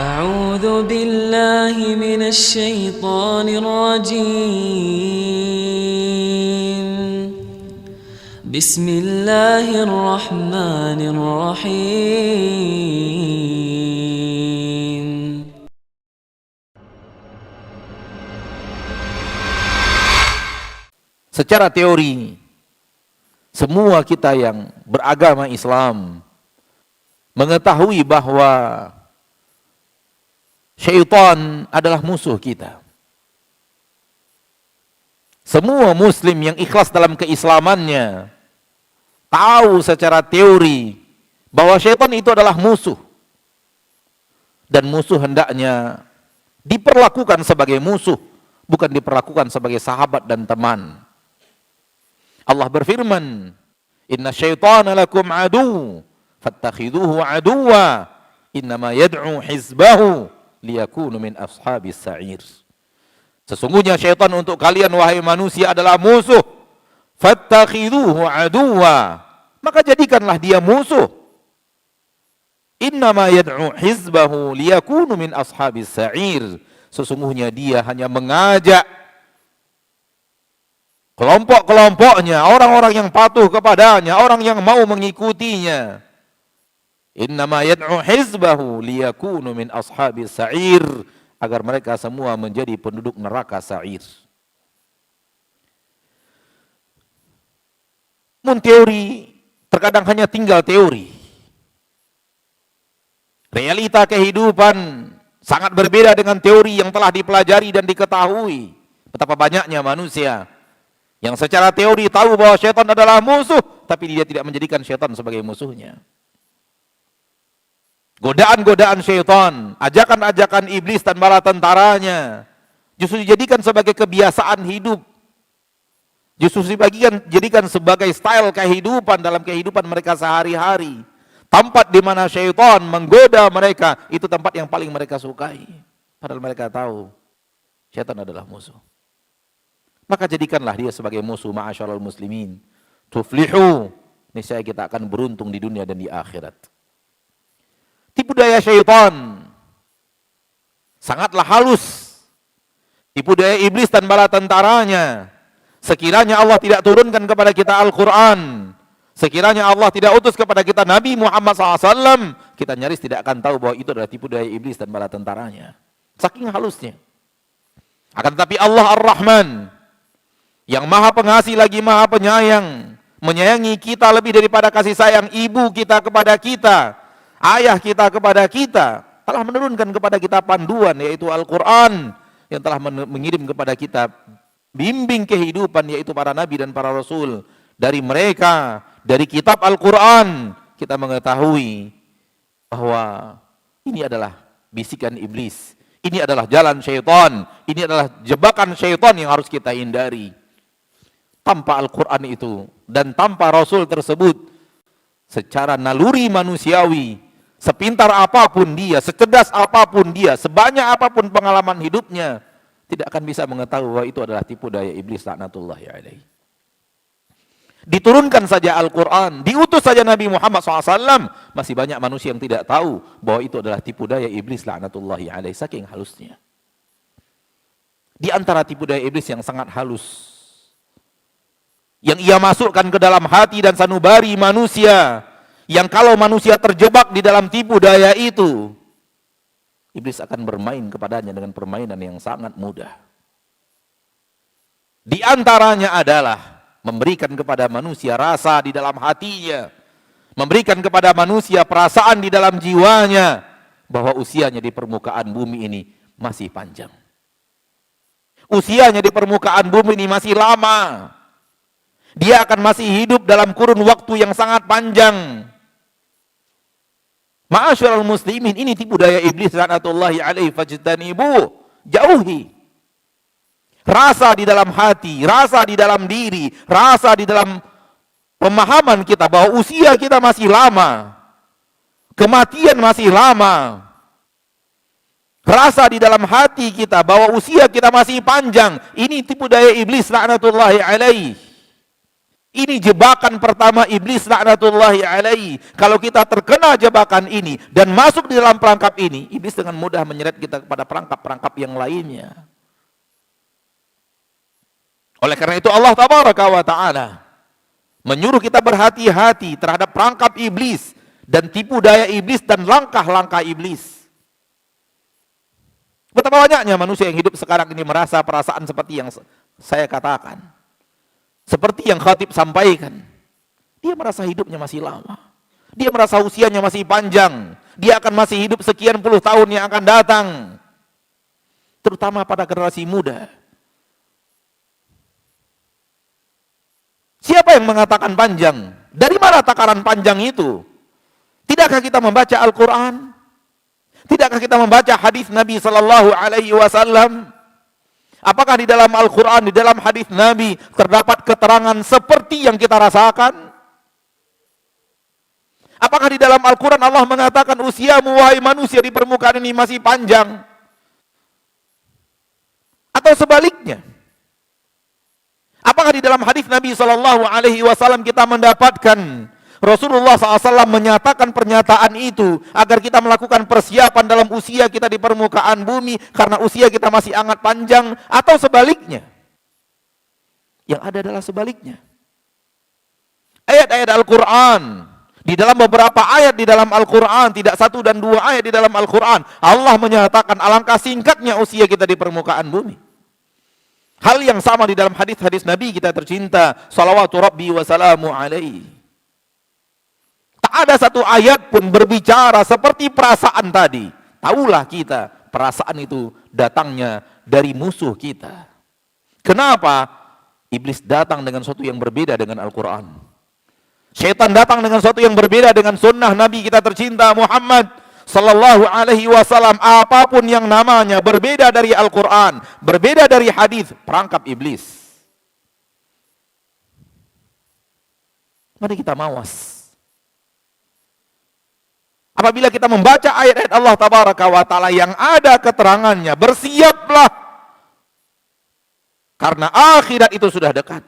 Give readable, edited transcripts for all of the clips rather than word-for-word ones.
أعوذ بالله من الشيطان الرجيم بسم الله الرحمن الرحيم Secara teori, semua kita yang beragama Islam mengetahui bahwa syaitan adalah musuh kita. Semua muslim yang ikhlas dalam keislamannya tahu secara teori bahwa syaitan itu adalah musuh. Dan musuh hendaknya diperlakukan sebagai musuh, bukan diperlakukan sebagai sahabat dan teman. Allah berfirman, "Inna syaitana lakum adu, fattakhiduhu aduwa, innama yad'u hizbahu liyakunu min ashabis sa'ir." Sesungguhnya syaitan untuk kalian wahai manusia adalah musuh. Fattakhiduhu aduwa, maka jadikanlah dia musuh. Innama yad'u hizbahu liyakunu min ashabis sa'ir. Sesungguhnya dia hanya mengajak kelompok-kelompoknya, orang-orang yang patuh kepadanya, orang yang mau mengikutinya. Innama yad'u hizbahu liyakunu min ashabis sa'ir, agar mereka semua menjadi penduduk neraka sa'ir. Teori terkadang hanya tinggal teori. Realita kehidupan sangat berbeda dengan teori yang telah dipelajari dan diketahui. Betapa banyaknya manusia yang secara teori tahu bahwa syaitan adalah musuh, tapi dia tidak menjadikan syaitan sebagai musuhnya. Godaan-godaan syaitan, ajakan-ajakan iblis dan bala tentaranya justru dijadikan sebagai kebiasaan hidup. Justru dijadikan sebagai style kehidupan dalam kehidupan mereka sehari-hari. Tempat di mana syaitan menggoda mereka, itu tempat yang paling mereka sukai. Padahal mereka tahu syaitan adalah musuh. Maka jadikanlah dia sebagai musuh, ma'asyiral muslimin. Tuflihu, niscaya kita akan beruntung di dunia dan di akhirat. Tipu daya syaitan sangatlah halus. Tipu daya iblis dan bala tentaranya. Sekiranya Allah tidak turunkan kepada kita Al-Quran, sekiranya Allah tidak utus kepada kita Nabi Muhammad SAW, kita nyaris tidak akan tahu bahwa itu adalah tipu daya iblis dan bala tentaranya. Saking halusnya. Akan tetapi Allah Ar-Rahman, yang maha pengasih lagi maha penyayang, menyayangi kita lebih daripada kasih sayang ibu kita kepada kita, ayah kita kepada kita, telah menurunkan kepada kita panduan, yaitu Al-Quran, yang telah mengirim kepada kita bimbing kehidupan, yaitu para nabi dan para rasul. Dari mereka, dari kitab Al-Quran, kita mengetahui bahwa ini adalah bisikan iblis, ini adalah jalan syaitan, ini adalah jebakan syaitan yang harus kita hindari. Tanpa Al-Quran itu dan tanpa Rasul tersebut, secara naluri manusiawi, sepintar apapun dia, secerdas apapun dia, sebanyak apapun pengalaman hidupnya, tidak akan bisa mengetahui bahwa itu adalah tipu daya iblis laknatullahi alaihi. Diturunkan saja Al-Quran, diutus saja Nabi Muhammad SAW, masih banyak manusia yang tidak tahu bahwa itu adalah tipu daya iblis laknatullahi alaihi, saking halusnya. Di antara tipu daya iblis yang sangat halus, yang ia masukkan ke dalam hati dan sanubari manusia, yang kalau manusia terjebak di dalam tipu daya itu, iblis akan bermain kepadanya dengan permainan yang sangat mudah. Di antaranya adalah memberikan kepada manusia rasa di dalam hatinya, memberikan kepada manusia perasaan di dalam jiwanya, bahwa usianya di permukaan bumi ini masih panjang. Usianya di permukaan bumi ini masih lama. Dia akan masih hidup dalam kurun waktu yang sangat panjang. Ma'asyiral muslimin, ini tipu daya iblis laknatullahi alaihi fajtanibu, jauhi. Rasa di dalam hati, rasa di dalam diri, rasa di dalam pemahaman kita bahwa usia kita masih lama, kematian masih lama. Rasa di dalam hati kita bahwa usia kita masih panjang. Ini tipu daya iblis laknatullahi alaihi. Ini jebakan pertama iblis laknatullahi alaihi. Kalau kita terkena jebakan ini dan masuk di dalam perangkap ini, iblis dengan mudah menyeret kita kepada perangkap-perangkap yang lainnya. Oleh karena itu Allah tabaraka wa ta'ala menyuruh kita berhati-hati terhadap perangkap iblis dan tipu daya iblis dan langkah-langkah iblis. Betapa banyaknya manusia yang hidup sekarang ini merasa perasaan seperti yang saya katakan. Seperti yang khatib sampaikan. Dia merasa hidupnya masih lama. Dia merasa usianya masih panjang. Dia akan masih hidup sekian puluh tahun yang akan datang. Terutama pada generasi muda. Siapa yang mengatakan panjang? Dari mana takaran panjang itu? Tidakkah kita membaca Al-Quran? Tidakkah kita membaca hadis Nabi Sallallahu Alaihi Wasallam? Apakah di dalam Al-Quran, di dalam hadis Nabi terdapat keterangan seperti yang kita rasakan? Apakah di dalam Al-Quran Allah mengatakan usiamu wahai manusia di permukaan ini masih panjang? Atau sebaliknya? Apakah di dalam hadis Nabi Sallallahu Alaihi Wasallam kita mendapatkan Rasulullah SAW menyatakan pernyataan itu agar kita melakukan persiapan dalam usia kita di permukaan bumi karena usia kita masih sangat panjang, atau sebaliknya? Yang ada adalah sebaliknya. Ayat-ayat Al-Quran, di dalam beberapa ayat di dalam Al-Quran, tidak satu dan dua ayat di dalam Al-Quran, Allah menyatakan alangkah singkatnya usia kita di permukaan bumi. Hal yang sama di dalam hadis-hadis Nabi kita tercinta, salawatu rabbi wa salamu alaihi. Tak ada satu ayat pun berbicara seperti perasaan tadi. Taulah kita, perasaan itu datangnya dari musuh kita. Kenapa? Iblis datang dengan sesuatu yang berbeda dengan Al-Quran. Syaitan datang dengan sesuatu yang berbeda dengan sunnah Nabi kita tercinta Muhammad Sallallahu Alaihi Wasallam. Apapun yang namanya berbeda dari Al-Quran, berbeda dari hadis, perangkap iblis. Mari kita mawas. Apabila kita membaca ayat-ayat Allah Tabaraka wa Ta'ala yang ada keterangannya, bersiaplah. Karena akhirat itu sudah dekat.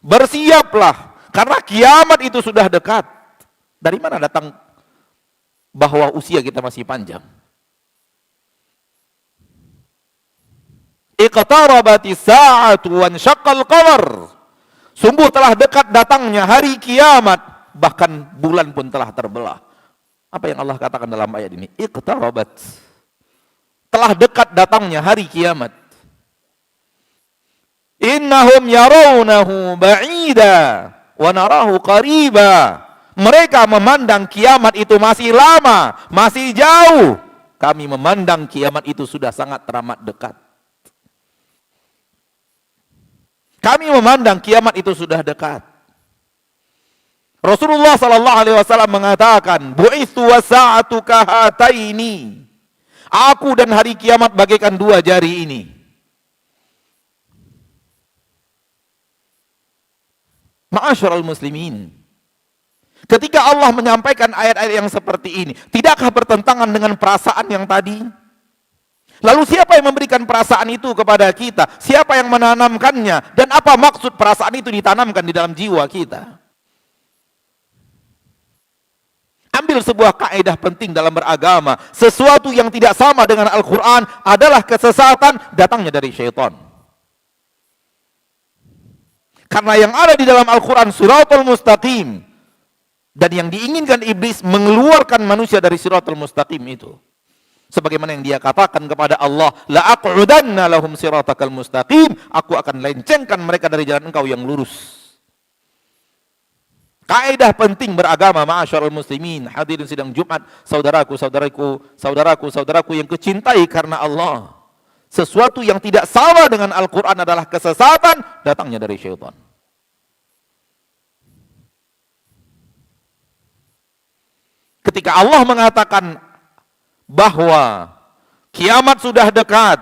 Bersiaplah, karena kiamat itu sudah dekat. Dari mana datang bahwa usia kita masih panjang? Iqtarabatis sa'atu wansyaqqal qamar. Sungguh telah dekat datangnya hari kiamat, bahkan bulan pun telah terbelah. Apa yang Allah katakan dalam ayat ini? Iqtarabat. Telah dekat datangnya hari kiamat. Innahum yarawnahu ba'ida wa narahu qariba. Mereka memandang kiamat itu masih lama, masih jauh. Kami memandang kiamat itu sudah sangat teramat dekat. Kami memandang kiamat itu sudah dekat. Rasulullah sallallahu alaihi wasallam mengatakan, "Bu'itsu wasa'atu kahataini." Aku dan hari kiamat bagaikan dua jari ini. Ma'asyiral muslimin. Ketika Allah menyampaikan ayat-ayat yang seperti ini, tidakkah bertentangan dengan perasaan yang tadi? Lalu siapa yang memberikan perasaan itu kepada kita? Siapa yang menanamkannya? Dan apa maksud perasaan itu ditanamkan di dalam jiwa kita? Ambil sebuah kaidah penting dalam beragama. Sesuatu yang tidak sama dengan Al-Quran adalah kesesatan, datangnya dari syaitan. Karena yang ada di dalam Al-Quran siratul mustaqim. Dan yang diinginkan iblis mengeluarkan manusia dari siratul mustaqim itu. Sebagaimana yang dia katakan kepada Allah, la aq'udanna lahum siratakal mustaqim. Aku akan lencengkan mereka dari jalan engkau yang lurus. Kaidah penting beragama, ma'asyarul muslimin, hadirin sidang Jumat, saudaraku yang kecintai karena Allah. Sesuatu yang tidak sama dengan Al-Quran adalah kesesatan, datangnya dari syaitan. Ketika Allah mengatakan bahwa kiamat sudah dekat,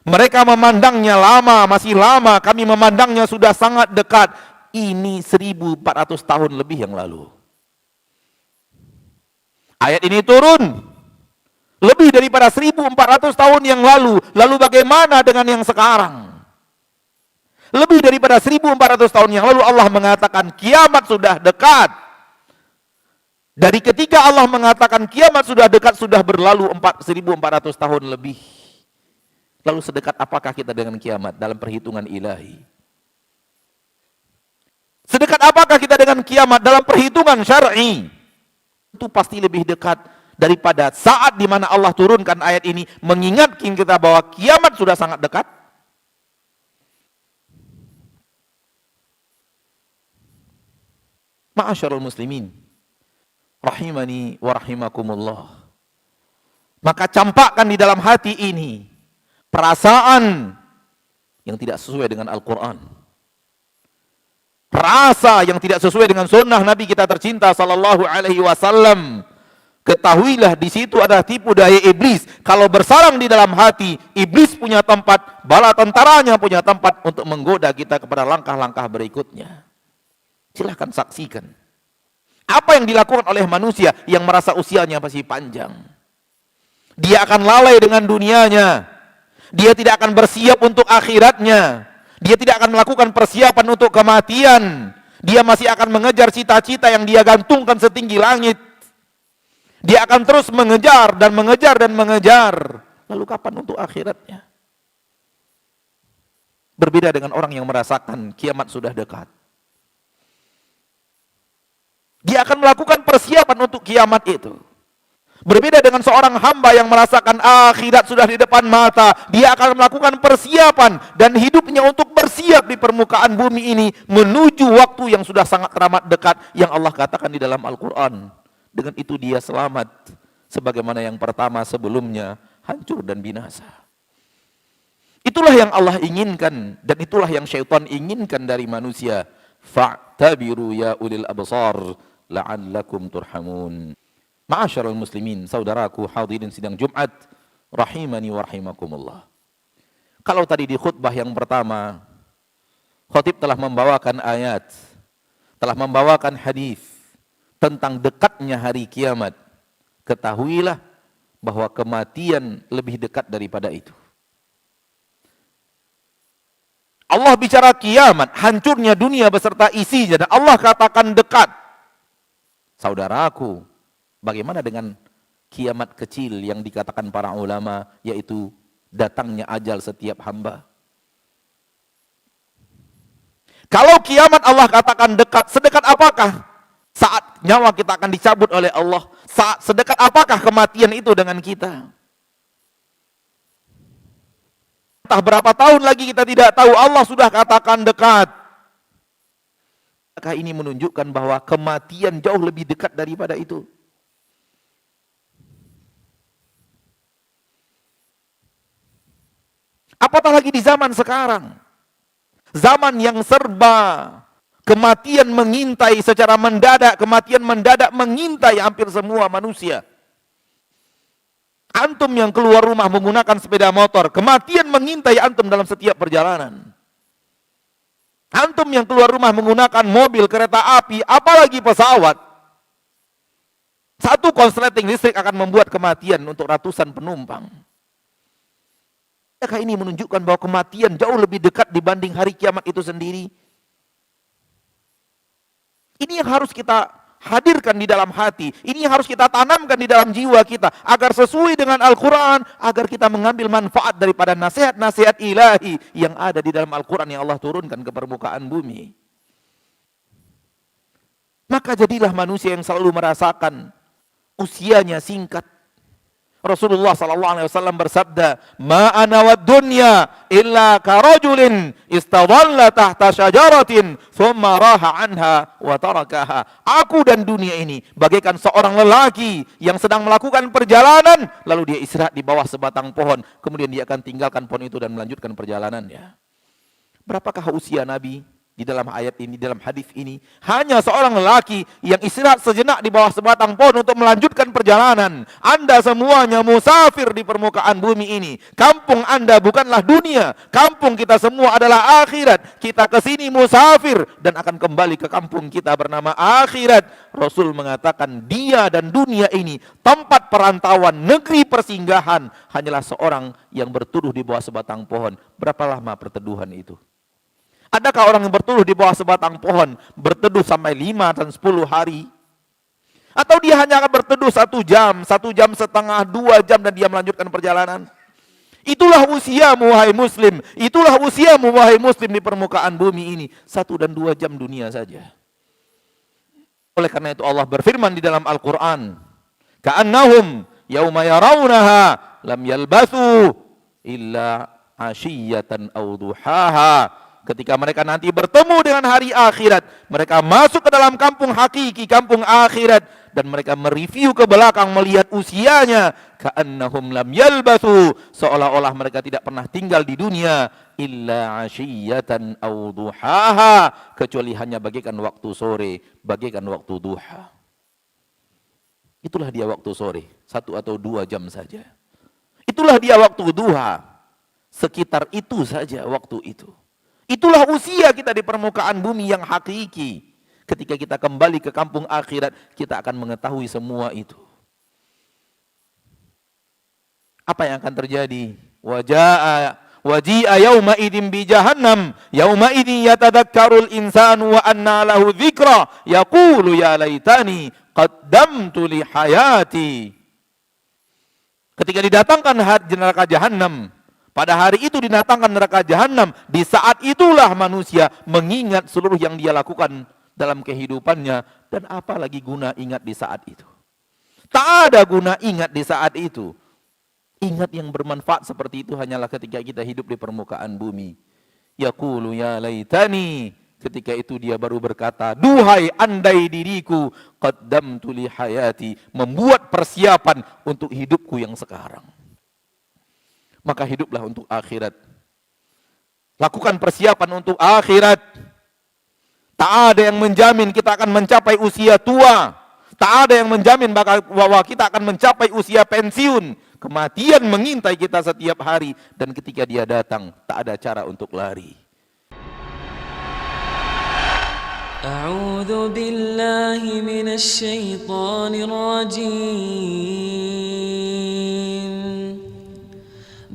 mereka memandangnya lama, masih lama, kami memandangnya sudah sangat dekat. Ini 1400 tahun lebih yang lalu. Ayat ini turun lebih daripada 1400 tahun yang lalu. Lalu bagaimana dengan yang sekarang? Lebih daripada 1400 tahun yang lalu Allah mengatakan kiamat sudah dekat. Dari ketika Allah mengatakan kiamat sudah dekat, sudah berlalu 1400 tahun lebih. Lalu sedekat apakah kita dengan kiamat dalam perhitungan ilahi? Sedekat apakah kita dengan kiamat dalam perhitungan syar'i? Itu pasti lebih dekat daripada saat di mana Allah turunkan ayat ini mengingatkan kita bahwa kiamat sudah sangat dekat. Ma'asyarul muslimin, rahimani wa rahimakumullah. Maka campakkan di dalam hati ini perasaan yang tidak sesuai dengan Al-Quran. Rasa yang tidak sesuai dengan sunnah Nabi kita tercinta sallallahu alaihi wasallam. Ketahuilah di situ ada tipu daya iblis. Kalau bersarang di dalam hati, iblis punya tempat, bala tentaranya punya tempat untuk menggoda kita kepada langkah-langkah berikutnya. Silahkan saksikan apa yang dilakukan oleh manusia yang merasa usianya masih panjang. Dia akan lalai dengan dunianya. Dia tidak akan bersiap untuk akhiratnya. Dia tidak akan melakukan persiapan untuk kematian. Dia masih akan mengejar cita-cita yang dia gantungkan setinggi langit. Dia akan terus mengejar dan mengejar dan mengejar. Lalu kapan untuk akhiratnya? Berbeda dengan orang yang merasakan kiamat sudah dekat. Dia akan melakukan persiapan untuk kiamat itu. Berbeda dengan seorang hamba yang merasakan akhirat sudah di depan mata. Dia akan melakukan persiapan dan hidupnya untuk bersiap di permukaan bumi ini menuju waktu yang sudah sangat teramat dekat yang Allah katakan di dalam Al-Quran. Dengan itu dia selamat sebagaimana yang pertama sebelumnya hancur dan binasa. Itulah yang Allah inginkan dan itulah yang syaitan inginkan dari manusia. Fa'tabiru ya ulil absar la'allakum turhamun. Ma'asyarul muslimin, saudaraku hadirin sidang Jumat, rahimani wa rahimakumullah. Kalau tadi di khutbah yang pertama, khatib telah membawakan ayat, telah membawakan hadis tentang dekatnya hari kiamat. Ketahuilah bahwa kematian lebih dekat daripada itu. Allah bicara kiamat, hancurnya dunia beserta isinya, dan Allah katakan dekat. Saudaraku, bagaimana dengan kiamat kecil yang dikatakan para ulama, yaitu datangnya ajal setiap hamba? Kalau kiamat Allah katakan dekat, sedekat apakah saat nyawa kita akan dicabut oleh Allah? Sedekat apakah kematian itu dengan kita? Entah berapa tahun lagi kita tidak tahu, Allah sudah katakan dekat. Maka ini menunjukkan bahwa kematian jauh lebih dekat daripada itu. Apatah lagi di zaman sekarang. Zaman yang serba kematian mengintai secara mendadak, kematian mendadak mengintai hampir semua manusia. Antum yang keluar rumah menggunakan sepeda motor, kematian mengintai antum dalam setiap perjalanan. Antum yang keluar rumah menggunakan mobil, kereta api, apalagi pesawat. Satu konsleting listrik akan membuat kematian untuk ratusan penumpang. Apakah ini menunjukkan bahwa kematian jauh lebih dekat dibanding hari kiamat itu sendiri? Ini yang harus kita hadirkan di dalam hati. Ini yang harus kita tanamkan di dalam jiwa kita. Agar sesuai dengan Al-Quran. Agar kita mengambil manfaat daripada nasihat-nasihat ilahi yang ada di dalam Al-Quran yang Allah turunkan ke permukaan bumi. Maka jadilah manusia yang selalu merasakan usianya singkat. Rasulullah SAW bersabda, "Ma ana wad dunya illa karajulin istadalla tahta syajaratin thumma raha anha wa tarakaha." Aku dan dunia ini bagaikan seorang lelaki yang sedang melakukan perjalanan lalu dia istirahat di bawah sebatang pohon, kemudian dia akan tinggalkan pohon itu dan melanjutkan perjalanannya. Berapakah usia Nabi di dalam ayat ini, dalam hadis ini? Hanya seorang lelaki yang istirahat sejenak di bawah sebatang pohon untuk melanjutkan perjalanan. Anda semuanya musafir di permukaan bumi ini. Kampung Anda bukanlah dunia. Kampung kita semua adalah akhirat. Kita ke sini musafir dan akan kembali ke kampung kita bernama akhirat. Rasul mengatakan dia dan dunia ini tempat perantauan, negeri persinggahan. Hanyalah seorang yang berteduh di bawah sebatang pohon. Berapa lama perteduhan itu? Adakah orang yang berteduh di bawah sebatang pohon, berteduh sampai 5 dan 10 hari? Atau dia hanya akan berteduh 1 jam, 1 jam setengah, 2 jam dan dia melanjutkan perjalanan? Itulah usiamu wahai muslim, itulah usiamu wahai muslim di permukaan bumi ini. 1 dan 2 jam dunia saja. Oleh karena itu Allah berfirman di dalam Al-Quran, Ka'annahum yawma yarawnaha lam yalbathu illa ashiyatan aw duhaha. Ketika mereka nanti bertemu dengan hari akhirat, mereka masuk ke dalam kampung hakiki, kampung akhirat, dan mereka mereview ke belakang melihat usianya, ka'annahum lam yalbathu, seolah-olah mereka tidak pernah tinggal di dunia illa ashiyatan aw duhaha, kecuali hanya bagaikan waktu sore, bagaikan waktu duha. Itulah dia waktu sore, 1 atau 2 jam saja. Itulah dia waktu duha, sekitar itu saja waktu itu. Itulah usia kita di permukaan bumi yang hakiki. Ketika kita kembali ke kampung akhirat, kita akan mengetahui semua itu. Apa yang akan terjadi? Waji'a yawma idin bi jahannam, yawma idin yatadakkarul insanu wa anna lahu dzikra, yaqulu ya laitani qaddamtu li hayati. Ketika didatangkan neraka jahannam, pada hari itu didatangkan neraka jahanam. Di saat itulah manusia mengingat seluruh yang dia lakukan dalam kehidupannya. Dan apa lagi guna ingat di saat itu? Tak ada guna ingat di saat itu. Ingat yang bermanfaat seperti itu hanyalah ketika kita hidup di permukaan bumi. Yaqulu ya laitani. Ketika itu dia baru berkata, duhai andai diriku qaddamtu li hayati, membuat persiapan untuk hidupku yang sekarang. Maka hiduplah untuk akhirat. Lakukan persiapan untuk akhirat. Tak ada yang menjamin kita akan mencapai usia tua. Tak ada yang menjamin bahwa kita akan mencapai usia pensiun. Kematian mengintai kita setiap hari. Dan ketika dia datang, tak ada cara untuk lari. A'udzu billahi minasy syaithanir rajim.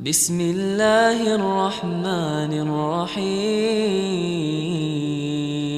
Bismillahirrahmanirrahim.